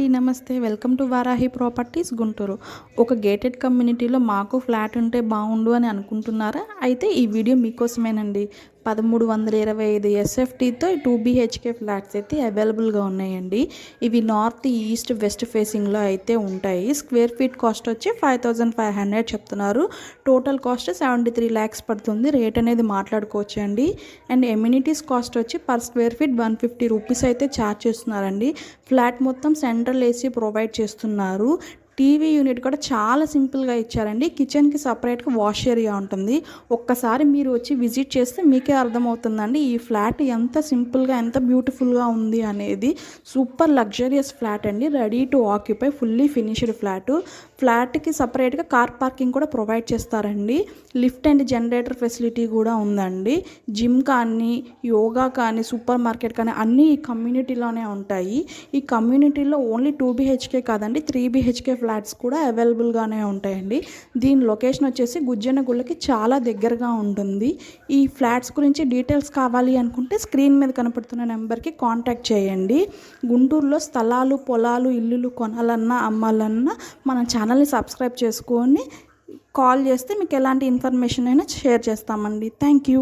అండి, నమస్తే. Welcome to Varahi properties Guntur. ఒక గేటెడ్ కమ్యూనిటీలో మాకు ఫ్లాట్ ఉంటే బాగుండు అని అనుకుంటున్నారా? అయితే ఈ వీడియో మీకోసమేనండి. 1325 ఎస్ఎఫ్టీతో 2 BHK ఫ్లాట్స్ అయితే అవైలబుల్గా ఉన్నాయండి. ఇవి నార్త్ ఈస్ట్ వెస్ట్ ఫేసింగ్లో అయితే ఉంటాయి. స్క్వేర్ ఫీట్ కాస్ట్ వచ్చి 5500 చెప్తున్నారు. టోటల్ కాస్ట్ 73 lakhs పడుతుంది. రేట్ అనేది మాట్లాడుకోవచ్చు అండి. అండ్ ఎమ్యూనిటీస్ కాస్ట్ వచ్చి పర్ స్క్వేర్ ఫీట్ 150 రూపీస్ అయితే ఛార్జ్ చేస్తున్నారండి. ఫ్లాట్ మొత్తం సెంట్రల్ ఏసీ ప్రొవైడ్ చేస్తున్నారు. టీవీ యూనిట్ కూడా చాలా సింపుల్గా ఇచ్చారండి. కిచెన్కి సపరేట్గా వాష్ ఏరియా ఉంటుంది. ఒక్కసారి మీరు వచ్చి విజిట్ చేస్తే మీకే అర్థమవుతుందండి ఈ ఫ్లాట్ ఎంత సింపుల్గా ఎంత బ్యూటిఫుల్గా ఉంది అనేది. సూపర్ లగ్జరియస్ ఫ్లాట్ అండి. Ready to occupy, fully finished ఫ్లాట్కి సపరేట్గా కార్ పార్కింగ్ కూడా ప్రొవైడ్ చేస్తారండి. లిఫ్ట్ అండ్ జనరేటర్ ఫెసిలిటీ కూడా ఉందండి. జిమ్ కానీ యోగా కానీ సూపర్ మార్కెట్ కానీ అన్నీ ఈ కమ్యూనిటీలోనే ఉంటాయి. ఈ కమ్యూనిటీలో ఓన్లీ 2 BHK కాదండి, 3 BHK ఫ్లాట్స్ కూడా అవైలబుల్గానే ఉంటాయండి. దీని లొకేషన్ వచ్చేసి గుజ్జనగుళ్ళకి చాలా దగ్గరగా ఉంటుంది. ఈ ఫ్లాట్స్ గురించి డీటెయిల్స్ కావాలి అనుకుంటే స్క్రీన్ మీద కనపడుతున్న నెంబర్కి కాంటాక్ట్ చేయండి. గుంటూరులో స్థలాలు, పొలాలు, ఇల్లులు కొనాలన్నా అమ్మాలన్నా మన ఛానల్ని సబ్స్క్రైబ్ చేసుకొని కాల్ చేస్తే మీకు ఎలాంటి ఇన్ఫర్మేషన్ అయినా షేర్ చేస్తామండి. Thank you.